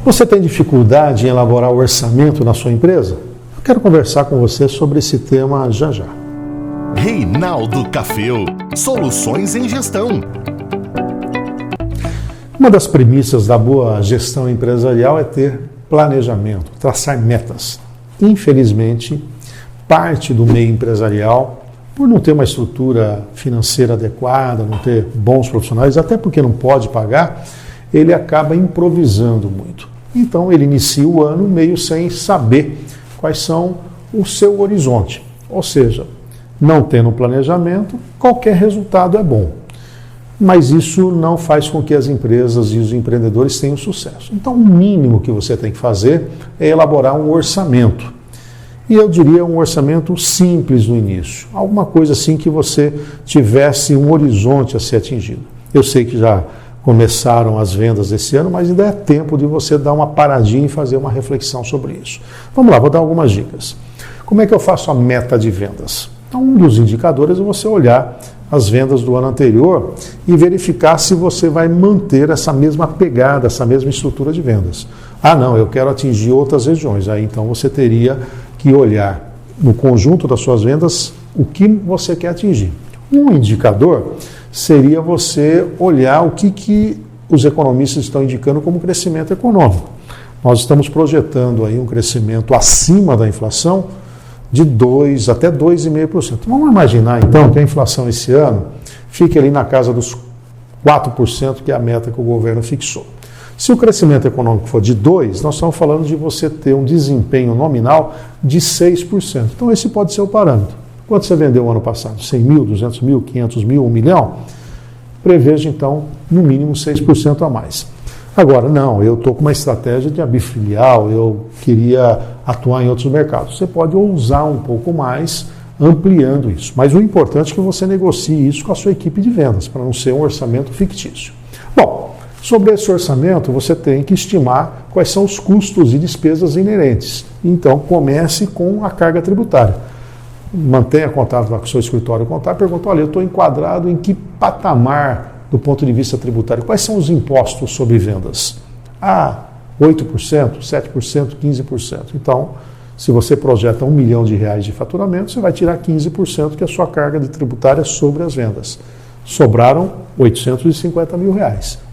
Você tem dificuldade em elaborar o orçamento na sua empresa? Eu quero conversar com você sobre esse tema já já. Reinaldo Cafeu, soluções em gestão. Uma das premissas da boa gestão empresarial é ter planejamento, traçar metas. Infelizmente, parte do meio empresarial, por não ter uma estrutura financeira adequada, não ter bons profissionais, até porque não pode pagar, ele acaba improvisando muito. Então ele inicia o ano meio sem saber quais são o seu horizonte. Ou seja, não tendo um planejamento, qualquer resultado é bom. Mas isso não faz com que as empresas e os empreendedores tenham sucesso. Então, o mínimo que você tem que fazer é elaborar um orçamento. E eu diria um orçamento simples no início. Alguma coisa assim que você tivesse um horizonte a ser atingido. Eu sei que já começaram as vendas esse ano, mas ainda é tempo de você dar uma paradinha e fazer uma reflexão sobre isso. Vamos lá, vou dar algumas dicas. Como é que eu faço a meta de vendas? Então, um dos indicadores é você olhar as vendas do ano anterior e verificar se você vai manter essa mesma pegada, essa mesma estrutura de vendas. Ah, não, eu quero atingir outras regiões. Aí então você teria que olhar no conjunto das suas vendas o que você quer atingir. Um indicador seria você olhar o que os economistas estão indicando como crescimento econômico. Nós estamos projetando aí um crescimento acima da inflação de 2% até 2,5%. Vamos imaginar, então, que a inflação esse ano fique ali na casa dos 4%, que é a meta que o governo fixou. Se o crescimento econômico for de 2%, nós estamos falando de você ter um desempenho nominal de 6%. Então, esse pode ser o parâmetro. Quanto você vendeu o ano passado? 100 mil, 200 mil, 500 mil, 1 milhão? Preveja, então, no mínimo 6% a mais. Agora, não, eu estou com uma estratégia de abrir filial, eu queria atuar em outros mercados. Você pode ousar um pouco mais, ampliando isso. Mas o importante é que você negocie isso com a sua equipe de vendas, para não ser um orçamento fictício. Bom, sobre esse orçamento, você tem que estimar quais são os custos e despesas inerentes. Então, comece com a carga tributária. Mantenha contato com o seu escritório contábil, pergunta, olha, eu estou enquadrado em que patamar do ponto de vista tributário? Quais são os impostos sobre vendas? 8%, 7%, 15%. Então, se você projeta R$1 milhão de faturamento, você vai tirar 15%, que é a sua carga de tributária sobre as vendas. Sobraram R$850 mil.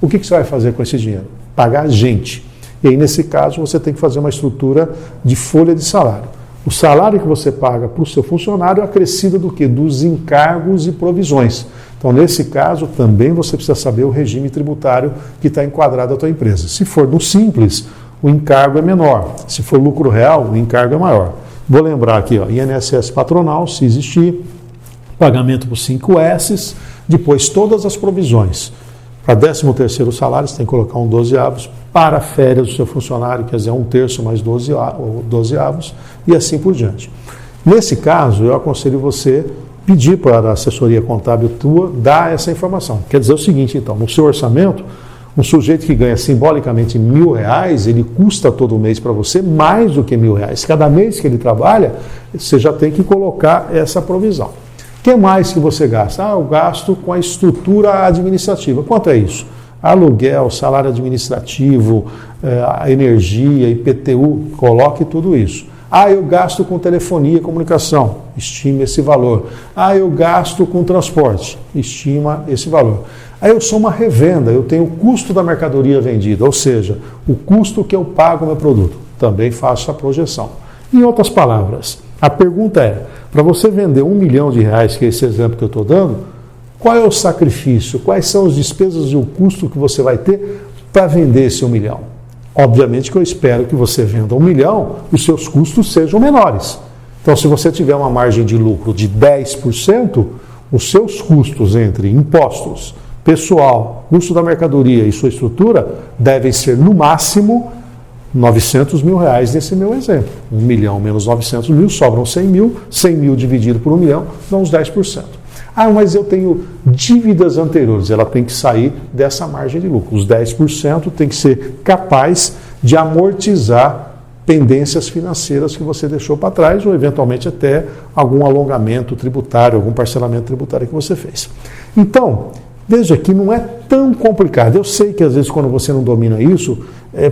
O que você vai fazer com esse dinheiro? Pagar gente. E aí, nesse caso, você tem que fazer uma estrutura de folha de salário. O salário que você paga para o seu funcionário é acrescido do quê? Dos encargos e provisões. Então, nesse caso, também você precisa saber o regime tributário que está enquadrado à tua empresa. Se for no simples, o encargo é menor. Se for lucro real, o encargo é maior. Vou lembrar aqui, ó, INSS patronal, se existir, pagamento por 5 S's, depois todas as provisões. Para 13º salário, você tem que colocar um 12avos. Para férias do seu funcionário, quer dizer, 1/3 mais 12avos, e assim por diante. Nesse caso, eu aconselho você pedir para a assessoria contábil tua dar essa informação. Quer dizer o seguinte, então, no seu orçamento, um sujeito que ganha simbolicamente R$1.000, ele custa todo mês para você mais do que R$1.000. Cada mês que ele trabalha, você já tem que colocar essa provisão. O que mais que você gasta? Eu gasto com a estrutura administrativa. Quanto é isso? Aluguel, salário administrativo, a energia, IPTU, coloque tudo isso. Eu gasto com telefonia e comunicação, estima esse valor. Eu gasto com transporte, estima esse valor. Eu sou uma revenda, eu tenho o custo da mercadoria vendida, ou seja, o custo que eu pago no meu produto. Também faço a projeção. Em outras palavras, a pergunta é, para você vender R$1 milhão, que é esse exemplo que eu estou dando, qual é o sacrifício, quais são as despesas e o custo que você vai ter para vender esse R$1 milhão? Obviamente que eu espero que você venda R$1 milhão e os seus custos sejam menores. Então, se você tiver uma margem de lucro de 10%, os seus custos entre impostos, pessoal, custo da mercadoria e sua estrutura devem ser, no máximo, R$900 mil nesse meu exemplo. 1 milhão menos 900 mil, sobram 100 mil. 100 mil dividido por 1 milhão, dá uns 10%. Mas eu tenho dívidas anteriores. Ela tem que sair dessa margem de lucro. Os 10% tem que ser capaz de amortizar pendências financeiras que você deixou para trás ou, eventualmente, até algum alongamento tributário, algum parcelamento tributário que você fez. Então, Veja que não é tão complicado. Eu sei que às vezes quando você não domina isso,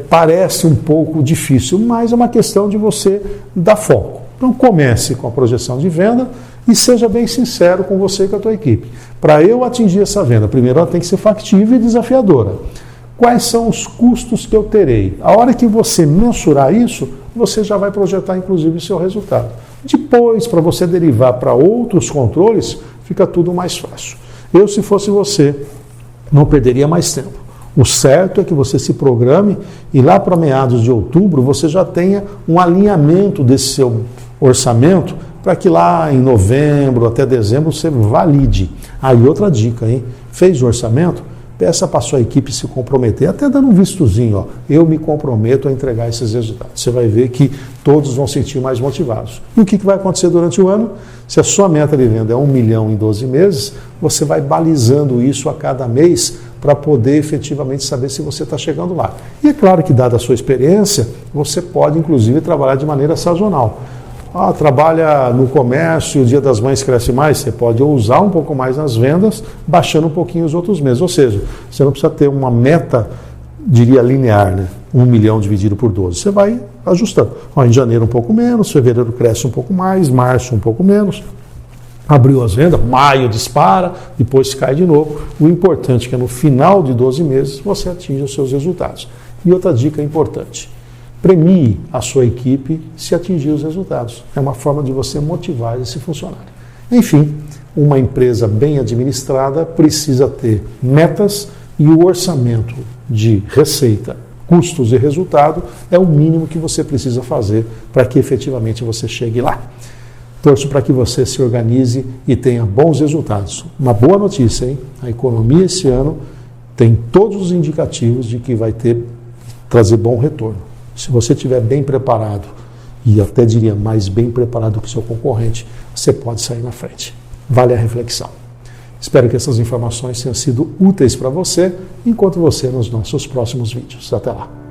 parece um pouco difícil, mas é uma questão de você dar foco. Então comece com a projeção de venda e seja bem sincero com você e com a tua equipe. Para eu atingir essa venda, primeiro ela tem que ser factível e desafiadora. Quais são os custos que eu terei? A hora que você mensurar isso, você já vai projetar inclusive o seu resultado. Depois, para você derivar para outros controles, fica tudo mais fácil. Eu, se fosse você, não perderia mais tempo. O certo é que você se programe e lá para meados de outubro você já tenha um alinhamento desse seu orçamento para que lá em novembro até dezembro você valide. Aí outra dica, hein? Fez o orçamento? Peça para a sua equipe se comprometer, até dando um vistozinho, ó. Eu me comprometo a entregar esses resultados. Você vai ver que todos vão se sentir mais motivados. E o que vai acontecer durante o ano? Se a sua meta de venda é 1 milhão em 12 meses, você vai balizando isso a cada mês para poder efetivamente saber se você está chegando lá. E é claro que, dada a sua experiência, você pode inclusive trabalhar de maneira sazonal. Trabalha no comércio, o Dia das Mães cresce mais, você pode usar um pouco mais nas vendas, baixando um pouquinho os outros meses. Ou seja, você não precisa ter uma meta, diria, linear, né? 1 milhão dividido por 12. Você vai ajustando. Em janeiro um pouco menos, fevereiro cresce um pouco mais, março um pouco menos. Abriu as vendas, maio dispara, depois cai de novo. O importante é que no final de 12 meses você atinja os seus resultados. E outra dica importante: premie a sua equipe se atingir os resultados. É uma forma de você motivar esse funcionário. Enfim, uma empresa bem administrada precisa ter metas e o orçamento de receita, custos e resultado é o mínimo que você precisa fazer para que efetivamente você chegue lá. Torço para que você se organize e tenha bons resultados. Uma boa notícia, hein? A economia esse ano tem todos os indicativos de que vai trazer bom retorno. Se você estiver bem preparado, e até diria mais bem preparado que o seu concorrente, você pode sair na frente. Vale a reflexão. Espero que essas informações tenham sido úteis para você. Encontro você nos nossos próximos vídeos. Até lá.